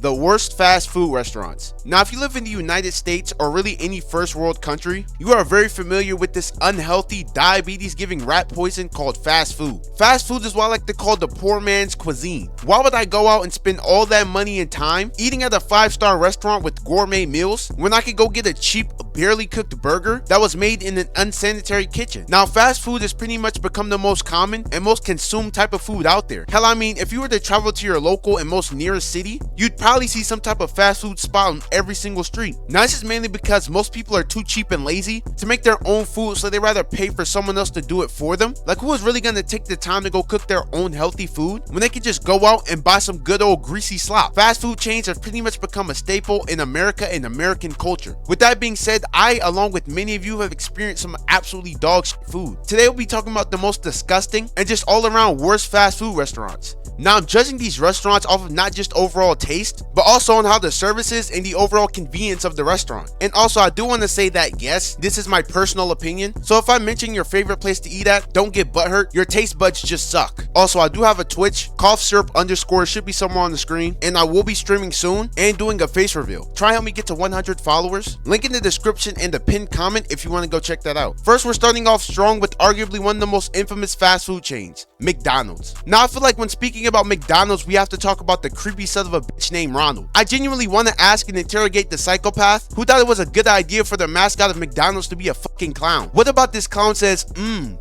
The worst fast food restaurants. Now, if you live in the United States or really any first world country, you are very familiar with this unhealthy, diabetes-giving rat poison called fast food. Fast food is what I like to call the poor man's cuisine. Why would I go out and spend all that money and time eating at a 5-star restaurant with gourmet meals when I could go get a cheap, barely cooked burger that was made in an unsanitary kitchen? Now, fast food has pretty much become the most common and most consumed type of food out there. Hell, I mean, if you were to travel to your local and most nearest city, you'd probably see some type of fast food spot on every single street. Now, this is mainly because most people are too cheap and lazy to make their own food, so they rather pay for someone else to do it for them. Like, who is really gonna take the time to go cook their own healthy food when they can just go out and buy some good old greasy slop? Fast food chains have pretty much become a staple in America and American culture. With that being said, I, along with many of you, have experienced some absolutely dog shit food. Today we'll be talking about the most disgusting and just all around worst fast food restaurants. Now, I'm judging these restaurants off of not just overall taste, but also on how the service is and the overall convenience of the restaurant. And also, I do want to say that yes, this is my personal opinion, so if I mention your favorite place to eat at, don't get butthurt. Your taste buds just suck. Also, I do have a Twitch, Koff syrup _ should be somewhere on the screen, and I will be streaming soon and doing a face reveal. Try help me get to 100 followers. Link in the description and the pinned comment if you want to go check that out. First, we're starting off strong with arguably one of the most infamous fast food chains, McDonald's. Now, I feel like when speaking about McDonald's, we have to talk about the creepy son of a bitch named Ronald. I genuinely want to ask and interrogate the psychopath who thought it was a good idea for the mascot of McDonald's to be a fucking clown. What about this clown says,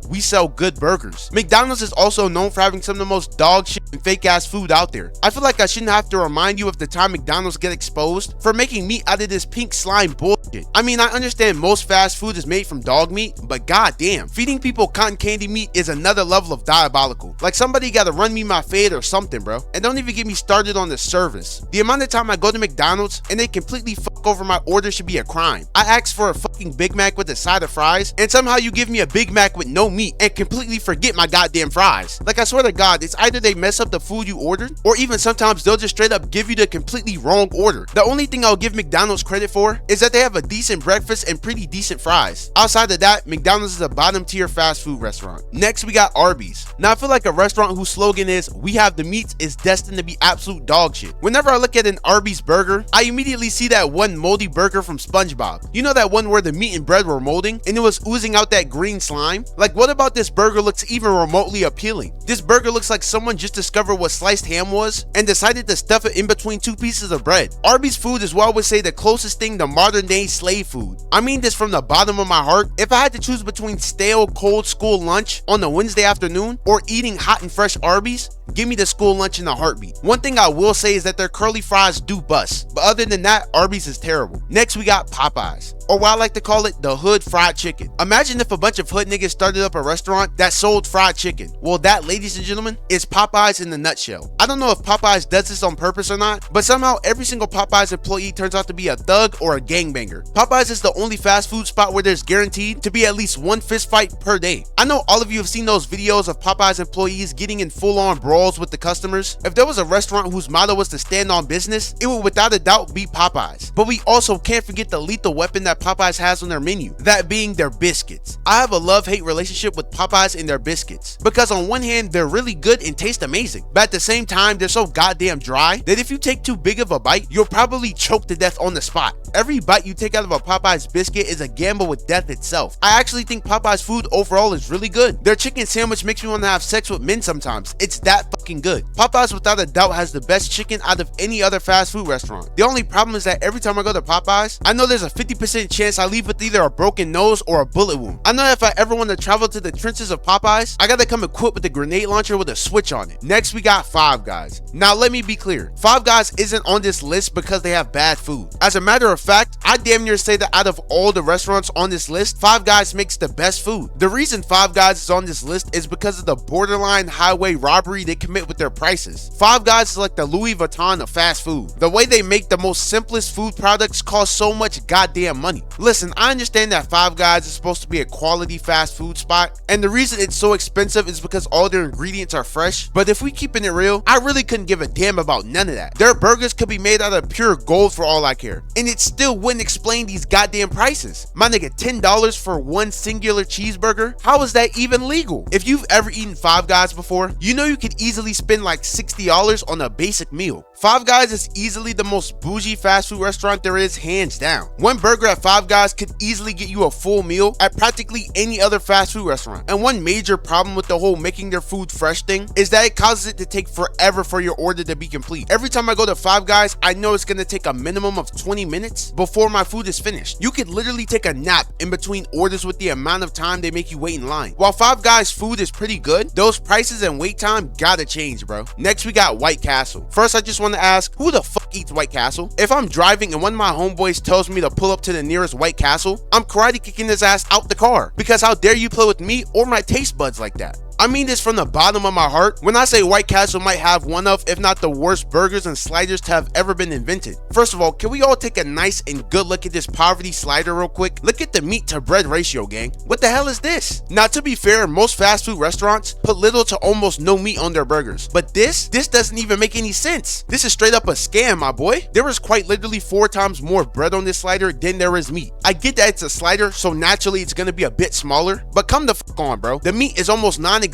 we sell good burgers? McDonald's is also known for having some of the most dog shit and fake ass food out there. I feel like I shouldn't have to remind you of the time McDonald's get exposed for making meat out of this pink slime bullshit. I mean, I understand most fast food is made from dog meat, but goddamn, feeding people cotton candy meat is another level of diabolical. Like, somebody gotta run me my fade or something, bro. And don't even get me started on the service. The amount of time I go to McDonald's and they completely fuck over my order should be a crime. I asked for a fucking Big Mac with a side of fries, and somehow you give me a Big Mac with no meat and completely forget my goddamn fries. Like, I swear to God, it's either they mess up the food you ordered, or even sometimes they'll just straight up give you the completely wrong order. The only thing I'll give McDonald's credit for is that they have a decent breakfast and pretty decent fries. Outside of that, McDonald's is a bottom tier fast food restaurant. Next, we got Arby's. Now, I feel like a restaurant whose slogan is, "We have the meats," is destined to be absolute dog shit. Whenever I look at an Arby's burger, I immediately see that one moldy burger from SpongeBob. You know, that one where the meat and bread were molding and it was oozing out that green slime? Like, what about this burger looks even remotely appealing? This burger looks like someone just discovered what sliced ham was and decided to stuff it in between 2 pieces of bread. Arby's food is what I would say the closest thing to modern day slave food. I mean this from the bottom of my heart. If I had to choose between stale, cold school lunch on a Wednesday afternoon or eating hot and fresh Arby's, give me the school lunch in a heartbeat. One thing I will say is that their curly fries do bust, but other than that, Arby's is terrible. Next, we got Popeyes, or what I like to call it, the hood fried chicken. Imagine if a bunch of hood niggas started up a restaurant that sold fried chicken. Well, that, ladies and gentlemen, is Popeyes in a nutshell. I don't know if Popeyes does this on purpose or not, but somehow every single Popeyes employee turns out to be a thug or a gangbanger. Popeyes is the only fast food spot where there's guaranteed to be at least one fist fight per day. I know all of you have seen those videos of Popeyes employees getting in full-on brawls with the customers. If there was a restaurant whose motto was to stand on business, it would without a doubt be Popeyes. But we also can't forget the lethal weapon that Popeyes has on their menu, that being their biscuits. I have a love-hate relationship with Popeyes and their biscuits, because on one hand, they're really good and taste amazing, but at the same time, they're so goddamn dry that if you take too big of a bite, you'll probably choke to death on the spot. Every bite you take out of a Popeyes biscuit is a gamble with death itself. I actually think Popeyes food overall is really good. Their chicken sandwich makes me want to have sex with men sometimes. It's that fucking good. Popeyes without a doubt has the best chicken out of any other fast food restaurant. The only problem is that every time I go to Popeyes, I know there's a 50% chance I leave with either a broken nose or a bullet wound. I know that if I ever want to travel to the trenches of Popeyes, I gotta come equipped with a grenade launcher with a switch on it. Next, we got Five Guys. Now, let me be clear. Five Guys isn't on this list because they have bad food. As a matter of fact, I damn near say that out of all the restaurants on this list, Five Guys makes the best food. The reason Five Guys is on this list is because of the borderline highway robbery they commit with their prices. Five Guys is like the Louis Vuitton of fast food. The way they make the most simplest food products cost so much goddamn money. money. Listen, I understand that Five Guys is supposed to be a quality fast food spot, and the reason it's so expensive is because all their ingredients are fresh, but if we keeping it real, I really couldn't give a damn about none of that. Their burgers could be made out of pure gold for all I care, and it still wouldn't explain these goddamn prices. My nigga, $10 for one singular cheeseburger? How is that even legal? If you've ever eaten Five Guys before, you know you could easily spend like $60 on a basic meal. Five Guys is easily the most bougie fast food restaurant there is, hands down. One burger at Five Guys could easily get you a full meal at practically any other fast food restaurant. And one major problem with the whole making their food fresh thing is that it causes it to take forever for your order to be complete. Every time I go to Five Guys, I know it's gonna take a minimum of 20 minutes before my food is finished. You could literally take a nap in between orders with the amount of time they make you wait in line. While Five Guys food is pretty good, those prices and wait time gotta change, bro. Next we got White Castle. First, I just want to ask, who the fuck eats White Castle? If I'm driving and one of my homeboys tells me to pull up to the nearest White Castle, I'm karate kicking his ass out the car, because how dare you play with me or my taste buds like that? I mean this from the bottom of my heart when I say White Castle might have one of, if not the worst burgers and sliders to have ever been invented. First of all, can we all take a nice and good look at this poverty slider real quick? Look at the meat to bread ratio, gang. What the hell is this? Now, to be fair, most fast food restaurants put little to almost no meat on their burgers, but this doesn't even make any sense. This is straight up a scam, my boy. There is quite literally 4 times more bread on this slider than there is meat. I get that it's a slider, so naturally it's gonna be a bit smaller, but come the fuck on, bro. The meat is almost non-existent.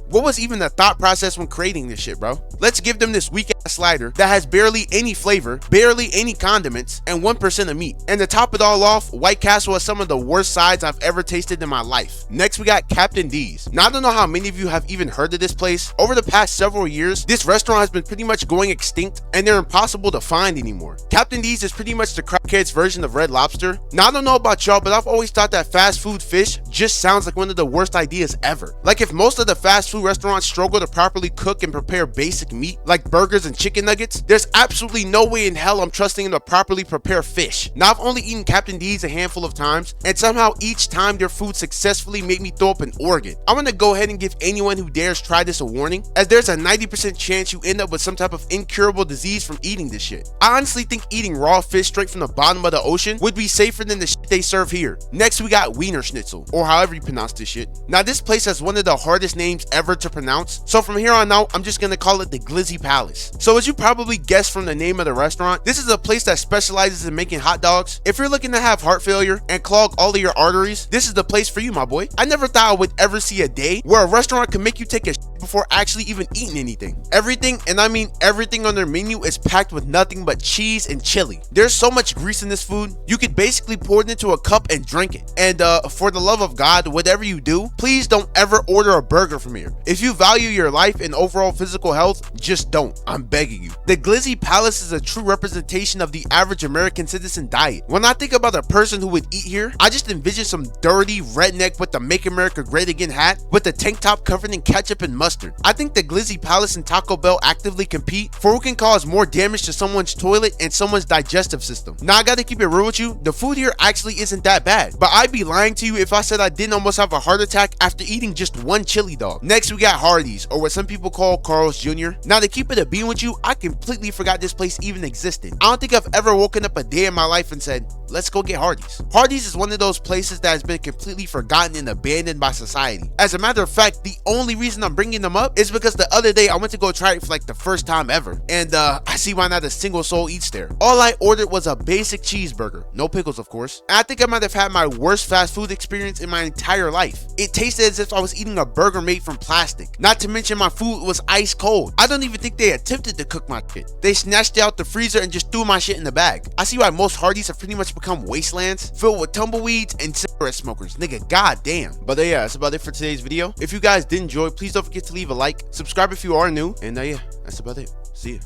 What was even the thought process when creating this shit, bro? Let's give them this weak ass slider that has barely any flavor, barely any condiments, and 1% of meat. And to top it all off, White Castle has some of the worst sides I've ever tasted in my life. Next, we got Captain D's. Now, I don't know how many of you have even heard of this place. Over the past several years, this restaurant has been pretty much going extinct, and they're impossible to find anymore. Captain D's is pretty much the crackheads version of Red Lobster. Now, I don't know about y'all, but I've always thought that fast food fish just sounds like one of the worst ideas ever. Like, if most of the fast food restaurants struggle to properly cook and prepare basic meat like burgers and chicken nuggets, there's absolutely no way in hell I'm trusting them to properly prepare fish. Now, I've only eaten Captain D's a handful of times, and somehow each time their food successfully made me throw up an organ. I'm gonna go ahead and give anyone who dares try this a warning, as there's a 90% chance you end up with some type of incurable disease from eating this shit. I honestly think eating raw fish straight from the bottom of the ocean would be safer than the shit they serve here. Next, we got Wienerschnitzel, or however you pronounce this shit. Now, this place has one of the hardest names ever to pronounce, so from here on out, I'm just gonna call it the Glizzy Palace. So as you probably guessed from the name of the restaurant, this is a place that specializes in making hot dogs. If you're looking to have heart failure and clog all of your arteries, this is the place for you, my boy. I never thought I would ever see a day where a restaurant could make you take a shit before actually even eating anything. Everything, and I mean everything on their menu, is packed with nothing but cheese and chili. There's so much grease in this food, you could basically pour it into a cup and drink it. And for the love of God, whatever you do, please don't ever order a burger from here. If you value your life and overall physical health, just don't. I'm begging you. The Glizzy Palace is a true representation of the average American citizen diet. When I think about a person who would eat here, I just envision some dirty redneck with the Make America Great Again hat with a tank top covered in ketchup and mustard. I think the Glizzy Palace and Taco Bell actively compete for who can cause more damage to someone's toilet and someone's digestive system. Now, I gotta keep it real with you, the food here actually isn't that bad, but I'd be lying to you if I said I didn't almost have a heart attack after eating just one chili dog. Next, we got Hardee's, or what some people call Carl's Jr. Now, to keep it a bean with you, I completely forgot this place even existed. I don't think I've ever woken up a day in my life and said, let's go get Hardee's. Hardee's is one of those places that has been completely forgotten and abandoned by society. As a matter of fact, the only reason I'm bringing them up is because the other day I went to go try it for like the first time ever, and I see why not a single soul eats there. All I ordered was a basic cheeseburger, no pickles of course, and I think I might have had my worst fast food experience in my entire life. It tasted as if I was eating a burger made from plastic, not to mention my food was ice cold. I don't even think they attempted to cook my shit. They snatched it out the freezer and just threw my shit in the bag. I see why most Hardee's have pretty much become wastelands filled with tumbleweeds and cigarette smokers. Nigga, goddamn. But yeah, that's about it for today's video. If you guys did enjoy, please don't forget to leave a like, subscribe if you are new, and yeah, that's about it. See ya.